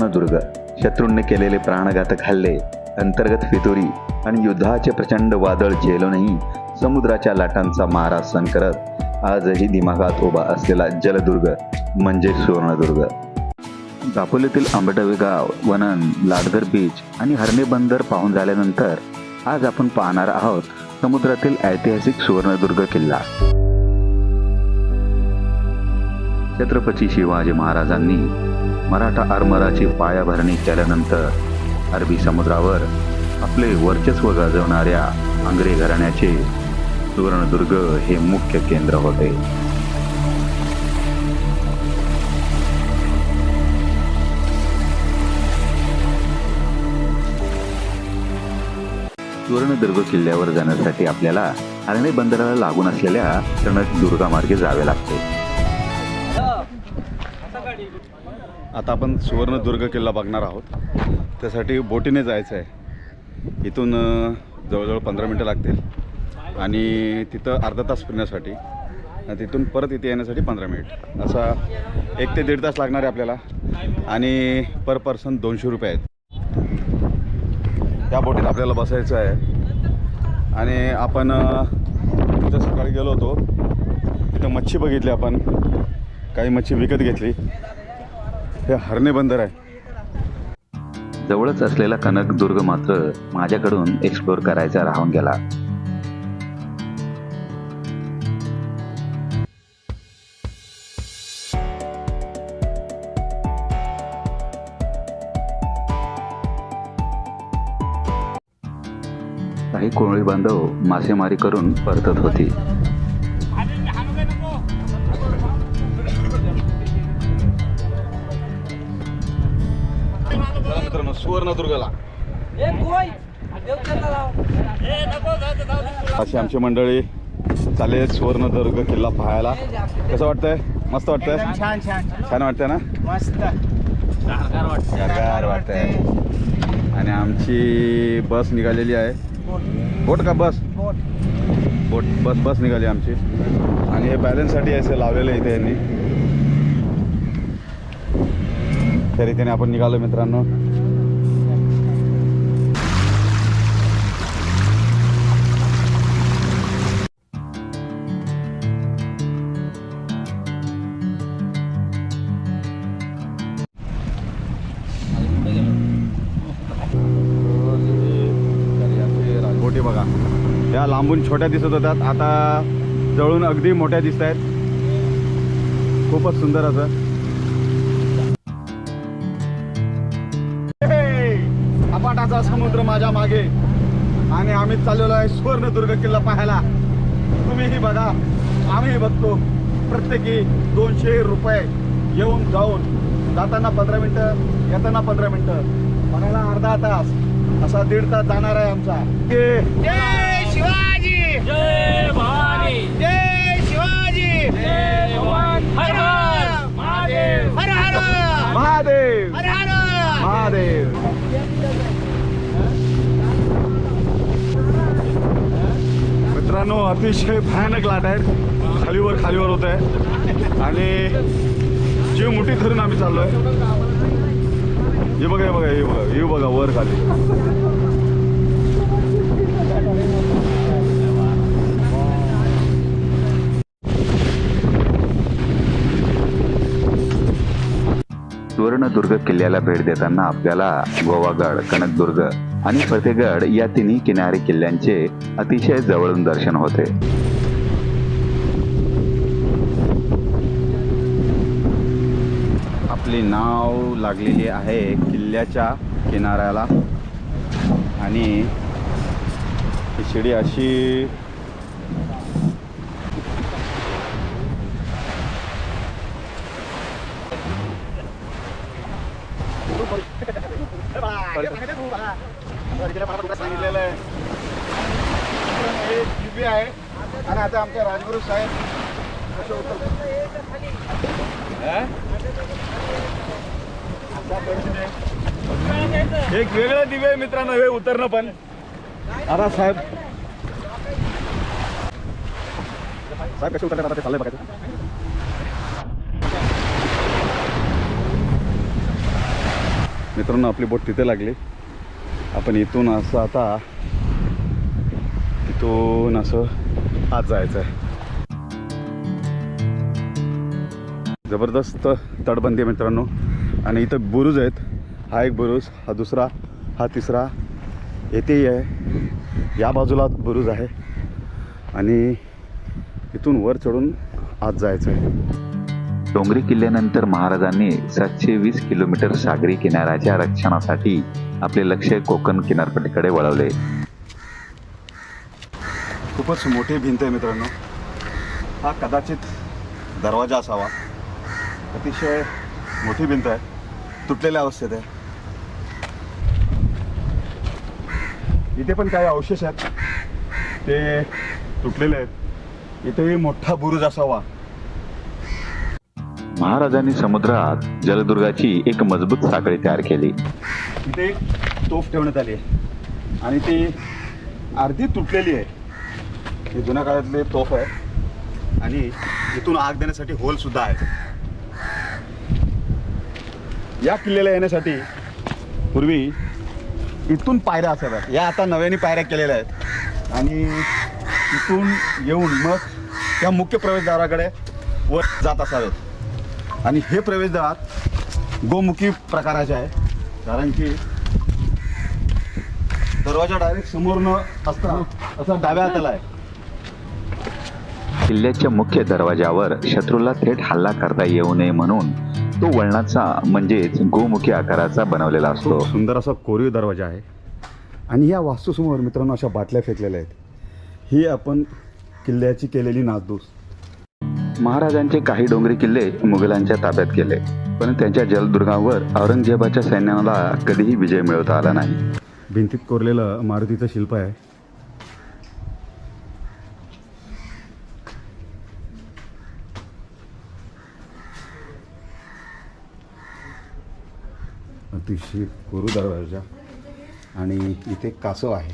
सुवर्णदुर्ग शत्रूंनी केलेले प्राणघातक हल्ले, अंतर्गत फितुरी आणि युद्धाचे प्रचंड वादळ झेलूनही समुद्राच्या लाटांचा मारा सहन करत आजही दिमागात उभा असलेला जलदुर्ग म्हणजे सुवर्णदुर्ग. दापोलीतील आंबटवे गाव, वनन, लाडघर बीच आणि हरणे बंदर पाहून झाल्यानंतर आज आपण पाहणार आहोत समुद्रातील ऐतिहासिक सुवर्णदुर्ग किल्ला. छत्रपती शिवाजी महाराजांनी मराठा आरमाराची पायाभरणी केल्यानंतर अरबी समुद्रावर आपले वर्चस्व गाजवणाऱ्या आंग्रे घराण्याचे सुवर्णदुर्ग हे मुख्य केंद्र होते. सुवर्णदुर्ग किल्ल्यावर जाण्यासाठी आपल्याला हरणे बंदराला लागून असलेल्या कनकदुर्गामार्गे जावे लागते. आता आपण सुवर्णदुर्ग किल्ला बघणार आहोत. त्यासाठी बोटीने जायचं आहे. इथून जवळजवळ 15 मिनटं लागतील आणि तिथं अर्धा तास फिरण्यासाठी आणि तिथून परत इथे येण्यासाठी 15 मिनिट, असा 1 ते 1.5 तास लागणार आहे आपल्याला. आणि पर पर्सन 200 रुपये आहेत. त्या बोटीत आपल्याला बसायचं आहे. आणि आपण तिथं सकाळी गेलो होतो, तिथं मच्छी बघितली, आपण काही मच्छी विकत घेतली. हे हरणे बंदर आहे. जवळच असलेला कनकदुर्ग मात्र माझ्याकडून एक्सप्लोर करायचा राहून गेला. काही कोळी बांधव मासेमारी करून परतत होती. मित्रांनो, सुवर्णदुर्गला अशी आमची मंडळी चालेल सुवर्णदुर्ग किल्ला पाहायला. कसं वाटतंय? मस्त वाटतंय? छान वाटतंय ना? मस्त गारगार वाटतंय. आणि आमची बस निघालेली आहे. बोट का बस? बोट बस निघाली आमची. आणि हे बॅलन्ससाठी असं लावलेलं इथे यांनी. त्या रीतीने आपण निघालो मित्रांनो. राजबोटी बघा, या लांबून छोट्या दिसत होत्यात, आता जवळून अगदी मोठ्या दिसत आहेत. खूपच सुंदर असं. अपाटाचा समुद्र माझ्या मागे आणि आम्ही चाललेलो आहे सुवर्णदुर्ग किल्ला पाहायला. तुम्हीही बघा, आम्ही बघतो. प्रत्येकी 200 रुपये. येऊन जाऊन, जाताना 15 मिनटं, येताना 15 मिनटं, म्हणायला अर्धा तास, असा 1.5 तास जाणार आहे आमचा. जय शिवाजी, जय भवानी, जय शिवाजी, जय भवानी, हर हर महादेव, हर हर महादेव, हर हर महादेव. मित्रांनो, अतिशय भयानक लाट आहेत. खालीवर होत आहे आणि जीव मुठीत धरून आम्ही चाललोय. हे बघा वर खाली. सुवर्णदुर्ग किल्ल्याला भेट देताना आपल्याला गोवागड, कनकदुर्ग आणि फतेगड या तिन्ही किनारी किल्ल्यांचे अतिशय जवळून दर्शन होते. आपली नाव लागलेली आहे किल्ल्याच्या किनाऱ्याला आणि ही शिडी अशी सांगितलेलं आहे. दिव्य आहे. आणि आता आमच्या राजगुरू साहेब एक वेगळं दिव्य आहे मित्रांनो हे उतरणं. पण आता साहेब कसे उतरतात आता ते चाललंय बघायचं. मित्रांनो आपली बोट तिथे लागली. आपण इथून असं आता इथून असं आत जायचं आहे. जबरदस्त तटबंदी आहे मित्रांनो. आणि इथं बुरुज आहेत. हा एक बुरुज, हा दुसरा, हा तिसरा, येथेही आहे, या बाजूला बुरुज आहे. आणि इथून वर चढून आत जायचं आहे. डोंगरी किल्ल्यानंतर महाराजांनी 720 किलोमीटर सागरी किनाऱ्याच्या रक्षणासाठी आपले लक्ष कोकण किनारपट्टीकडे वळवले. खूपच मोठी भिंत आहे मित्रांनो. हा कदाचित दरवाजा असावा. अतिशय मोठी भिंत आहे, तुटलेल्या अवस्थेत आहे. इथे पण काही अवशेष आहेत, ते तुटलेले आहेत. इथेही मोठा बुरुज असावा. महाराजांनी समुद्रात जलदुर्गाची एक मजबूत साखळी तयार केली. इथे एक तोफ ठेवण्यात आली आहे आणि ती अर्धी तुटलेली आहे. ही जुन्या काळातली तोफ आहे आणि इथून आग देण्यासाठी होल सुद्धा आहे. या किल्ल्याला येण्यासाठी पूर्वी इथून पायऱ्या असाव्यात. या आता नव्याने पायऱ्या केलेल्या आहेत आणि इथून येऊन मग त्या मुख्य प्रवेशद्वाराकडे वर जात असावेत. आणि हे प्रवेशद्वार गोमुखी प्रकाराचे आहे, कारण की दरवाजा डायरेक्ट समोर न असता असा डाव्या हाताला आहे. किल्ल्याच्या मुख्य दरवाजावर शत्रूला थेट हल्ला करता येऊ नये म्हणून तो वळणाचा म्हणजेच गोमुखी आकाराचा बनवलेला असतो. खूप सुंदर असा कोरीव दरवाजा आहे. आणि या वास्तूसमोर मित्रांनो अशा बाटल्या फेकलेल्या आहेत. ही आपण किल्ल्याची केलेली नासधूस. महाराजांचे काही डोंगरी किल्ले मुघलांच्या ताब्यात गेले, पण त्यांच्या जलदुर्गावर औरंगजेबाच्या सैन्याला कधीही विजय मिळवता आला नाही. भिंतीत कोरलेलं मारुतीचं शिल्प आहे. अतिशय कोरू दरवाजा आणि इथे कासव आहे.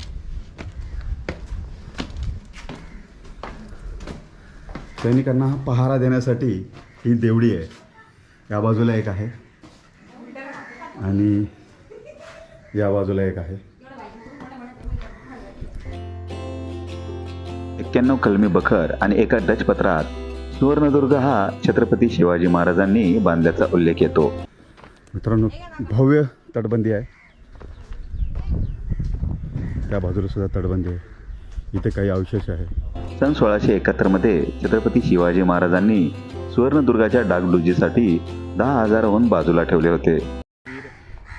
सैनिकांना पहारा देण्यासाठी ही देवडी आहे. या बाजूला एक आहे आणि या बाजूला एक आहे. 91 कलमी बखर आणि एका डच पत्रात सुवर्णदुर्ग हा छत्रपती शिवाजी महाराजांनी बांधल्याचा उल्लेख येतो. मित्रांनो भव्य तटबंदी आहे. त्या बाजूला सुद्धा तटबंदी आहे. इथे काही अवशेष आहे. सन 1671 मध्ये छत्रपती शिवाजी महाराजांनी सुवर्णदुर्गाच्या डागडुजीसाठी 10,000हून बाजूला ठेवले होते.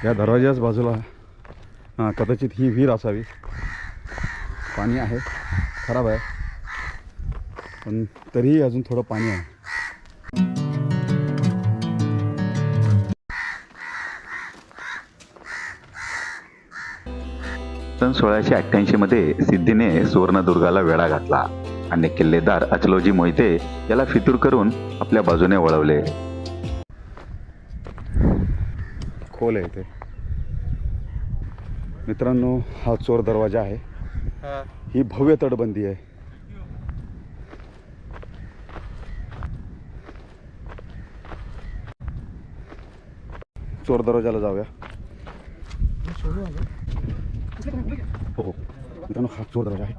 या दरवाजाच बाजूला कदाचित ही विहीर असावी. पाणी आहे, खराब आहे, पण तरीही अजून थोडं पाणी आहे. सन 1688 मध्ये सिद्धीने सुवर्णदुर्गाला वेढा घातला आणि किल्लेदार अचलोजी मोहिते याला फितूर करून आपल्या बाजूने वळवले. खोल आहे इथे. मित्रांनो हा चोर दरवाजा आहे. ही भव्य तटबंदी आहे. चोर दरवाजाला जाऊया. हो मित्रांनो हा चोर दरवाजा आहे.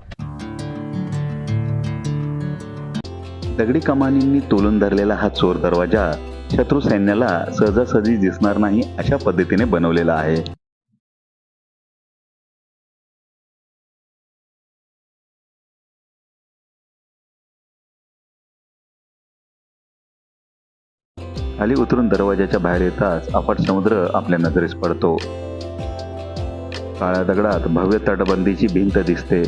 दगडी कमानींनी तोलून धरलेला हा चोर दरवाजा शत्रू सैन्याला सहजासहजी दिसणार नाही अशा पद्धतीने बनवलेला आहे. खाली उतरून दरवाजाच्या बाहेर येताच अफाट समुद्र आपल्या नजरेस पडतो. काळ्या दगडात भव्य तटबंदीची भिंत दिसते.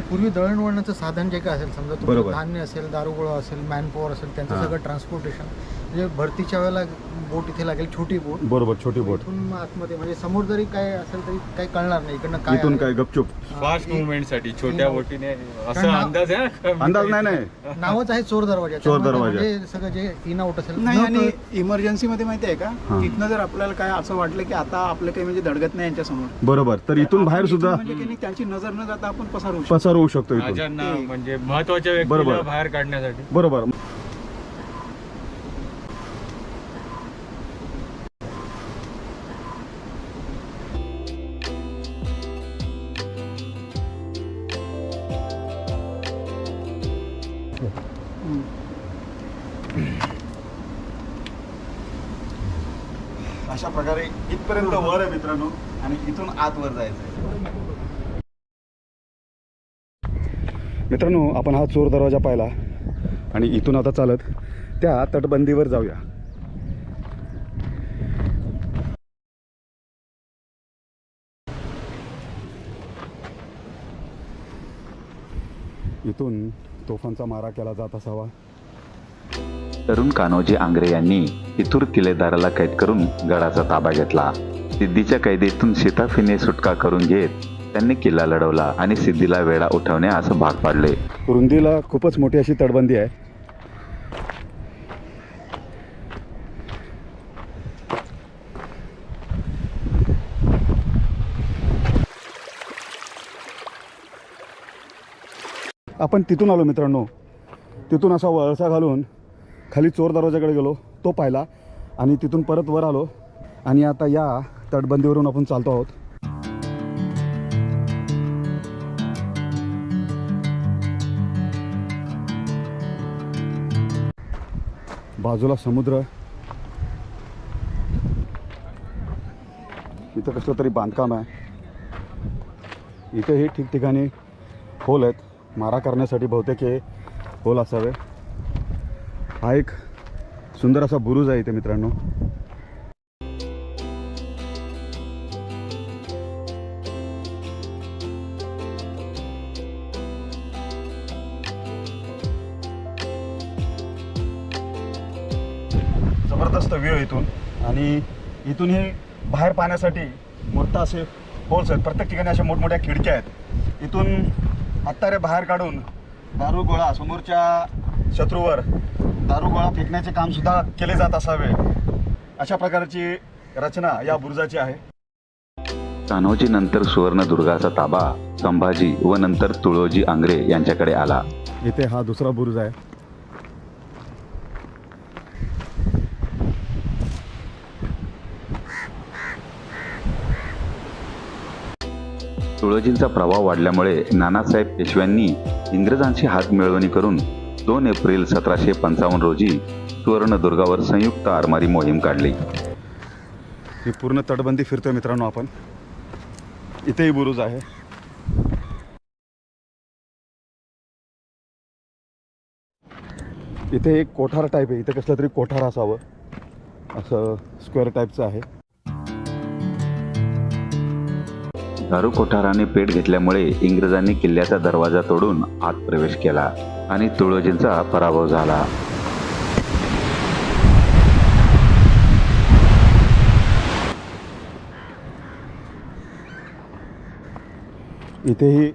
पूर्वी दळणवळणाचं साधन जे काय असेल, समजा बरोबर. तुमचं धान्य असेल, दारुगोळा असेल, मॅनपॉवर असेल, त्यांचं हां. सगळं ट्रान्सपोर्टेशन म्हणजे भरतीच्या वेळेला बोट इथे लागेल, छोटी बोट. बरोबर, छोटी बोट. इथून आतमध्ये म्हणजे समोर जरी काय असेल तरी काही कळणार नाही इकडनं काय इथून आहे. काय गपचूप फास्ट मुवमेंटसाठी छोट्या बोटीने असं कारण अंदाज आहे ना? अंदाज नाही. नावच आहे चोर दरवाजा. चोर त्यामुळे दरवाजा. म्हणजे सगळं जे इन आउट असेल नाही. न आणि कळत- इमर्जन्सी मध्ये माहिती आहे का, हां. तिथनं जर आपल्याला काय असं वाटलं की आता आपलं काही म्हणजे धडगत नाही यांच्यासमोर, बरोबर, तर इथून बाहेर सुद्धा म्हणजे की नाही, त्यांची नजर न जाता आपण पसारू शकतो. पसार होऊ शकतो इथून. राजांना म्हणजे महत्वाच्या बरोबर. व्यक्तीला बाहेर काढण्यासाठी. बरोबर. अशा प्रकारे इथपर्यंत वर आहे मित्रांनो आणि इथून आत वर जायचं आहे. मित्रांनो आपण हा चोर दरवाजा पाहिला आणि इथून आता चालत त्या तटबंदीवर जाऊया. इथून तोफांचा मारा केला जात असावा. तरुण कान्होजी आंग्रे यांनी इथूर किल्लेदाराला कैद करून गडाचा ताबा घेतला. सिद्धीच्या कैदेतून शिताफीने सुटका करून घेत त्यांनी किल्ला लढवला आणि सिद्धीला वेढा उठवण्यास भाग पाडले. रुंदीला खूपच मोठी अशी तटबंदी आहे. आपण तिथून आलो मित्रांनो. तिथून असा वळसा घालून खाली चोर दरवाजाकडे गेलो, तो पाहिला आणि तिथून परत वर आलो आणि आता या तटबंदीवरून आपण चालतो आहोत. बाजूला समुद्र, इथं कसलं तरी बांधकाम आहे. इथेही ठिकठिकाणी होल आहेत. मारा करण्यासाठी बहुतेक हे होल असावे. हा एक सुंदर असा बुरुज आहे इथे मित्रांनो. जबरदस्त व्ह्यू आहे इथून आणि इथून हे बाहेर पाहण्यासाठी मोठं असे होल्स आहेत. प्रत्येक ठिकाणी अशा मोठमोठ्या खिडक्या आहेत. इथून हत्यारे बाहेर काढून दारुगोळा समोरच्या शत्रूवर दारुगोळा फेकण्याचे काम सुद्धा केले जात असावे. अशा प्रकारची रचना या बुरुजाची आहे. कान्होजी नंतर सुवर्णदुर्गाचा ताबा संभाजी व नंतर तुळोजी आंग्रे यांच्याकडे आला. इथे हा दुसरा बुरुज आहे. तुळोजींचा प्रभाव वाढल्यामुळे नानासाहेब पेशव्यांनी इंग्रजांची हात मिळवणी करून 2 एप्रिल 1755 रोजी सुवर्णदुर्गावर संयुक्त आरमारी मोहीम काढली. ही पूर्ण तटबंदी फिरतोय मित्रांनो आपण. इथेही बुरुज आहे. इथे एक कोठार टाईप आहे. इथे कसलं तरी कोठार असावं, असं स्क्वेअर टाईपचं आहे. दारू कोठाराने पेट घेतल्यामुळे इंग्रजांनी किल्ल्याचा दरवाजा तोडून आत प्रवेश केला आणि तुळोजींचा पराभव झाला. इथेही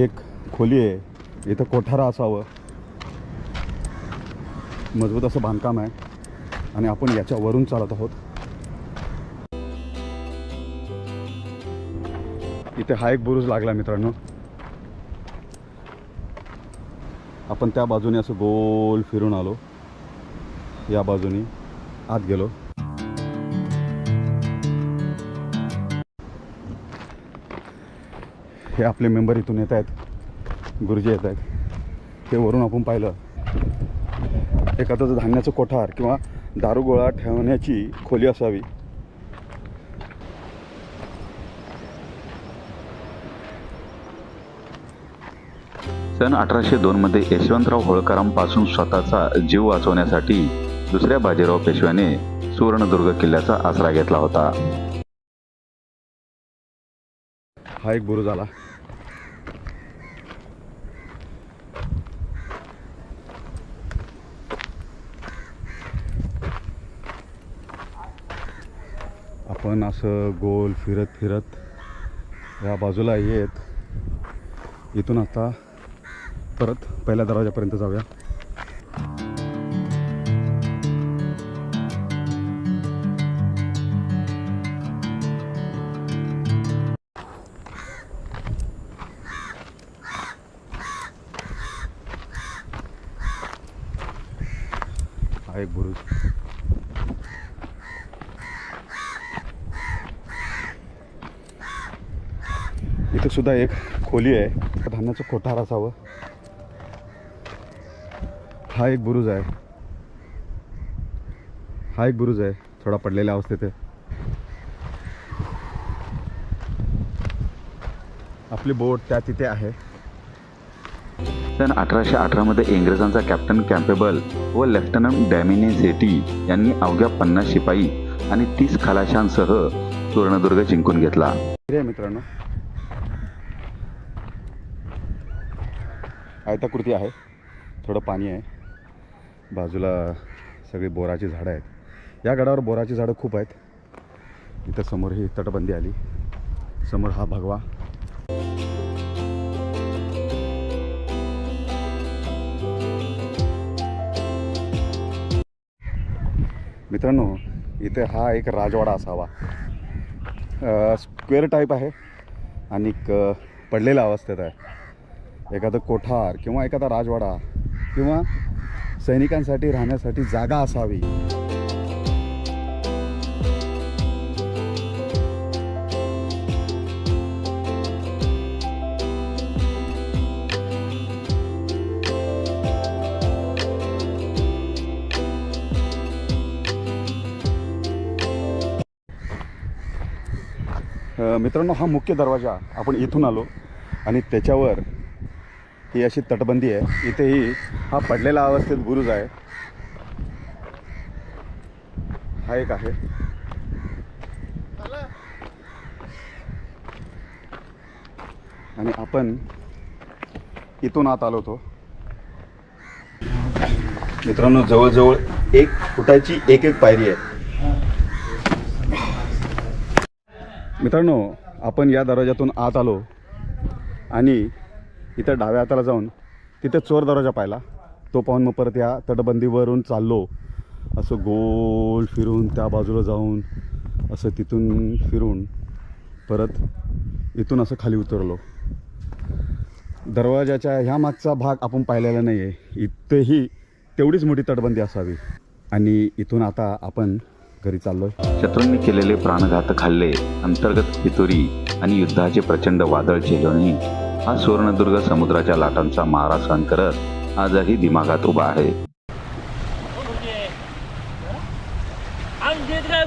एक खोली आहे. इथं कोठारा असावं. मजबूत असं बांधकाम आहे आणि आपण याच्यावरून चालत आहोत. इथे हा एक बुरुज लागला मित्रांनो. आपण त्या बाजूने असं गोल फिरून आलो. या बाजूने आत गेलो. हे आपले मेंबर इथून येत आहेत, गुरुजी येत आहेत. ते वरून आपण पाहिलं एखादं धान्याचं कोठार किंवा दारुगोळा ठेवण्याची खोली असावी. सन 1802 मध्ये यशवंतराव होळकरांपासून स्वतःचा जीव वाचवण्यासाठी दुसऱ्या बाजीराव पेशव्याने सुवर्णदुर्ग किल्ल्याचा आसरा घेतला होता. हा एक बुरुज आला. आपण असं गोल फिरत फिरत या बाजूला येत इथून आता परत पहिल्या दरवाजापर्यंत जाऊया. हा एक बुरुज. इथे सुद्धा एक खोली आहे. धान्याचं कोठार असावं. हा एक बुरुज आहे, हा एक बुरुज आहे थोडा पडलेल्या अवस्थेत आहे. आपली बोट त्या तिथे आहे. सन 1818 मध्ये इंग्रजांचा कॅप्टन कॅम्पेबल व लेफ्टनंट डॅमिनी सेटी यांनी अवघ्या 50 शिपाई आणि 30 खलाशांसह सुवर्णदुर्ग जिंकून घेतला. हे मित्रांनो, आयताकृती आहे, थोडं पाणी आहे, बाजूला सगळी बोराची झाडं आहेत. या गडावर बोराची झाडं खूप आहेत. इथं समोर ही तटबंदी आली, समोर हा भगवा. मित्रांनो, इथे हा एक राजवाडा असावा. स्क्वेअर टाईप आहे आणि पडलेल्या अवस्थेत आहे. एखादं कोठार किंवा एखादा राजवाडा किंवा सैनिकांसाठी राहण्यासाठी जागा असावी. मित्रांनो, हा मुख्य दरवाजा आपण इथून आलो आणि त्याच्यावर ही अशी तटबंदी आहे. इथेही हा पडलेला अवस्थेत बुरुज आहे. हा एक आहे. आणि आपण इथून आत आलो होतो. मित्रांनो, जवळजवळ 1 फुटाची एक पायरी आहे. मित्रांनो, आपण या दरवाजातून आत आलो आणि इथं डाव्या हाताला जाऊन तिथे चोर दरवाजा पाहिला. तो पाहून मग परत या तटबंदीवरून चाललो, असं गोल फिरून त्या बाजूला जाऊन असं तिथून फिरून परत इथून असं खाली उतरलो. दरवाजाच्या ह्या मागचा भाग आपण पाहिलेला नाही आहे. इथेही तेवढीच मोठी तटबंदी असावी. आणि इथून आता आपण घरी चाललो. शत्रूंनी केलेले प्राणघातक हल्ले, अंतर्गत फितुरी आणि युद्धाचे प्रचंड वादळ झेलूनही हा सुवर्णदुर्ग समुद्राच्या लाटांचा मारा सहन करत आजही दिमागात उभा आहे. आमचे काय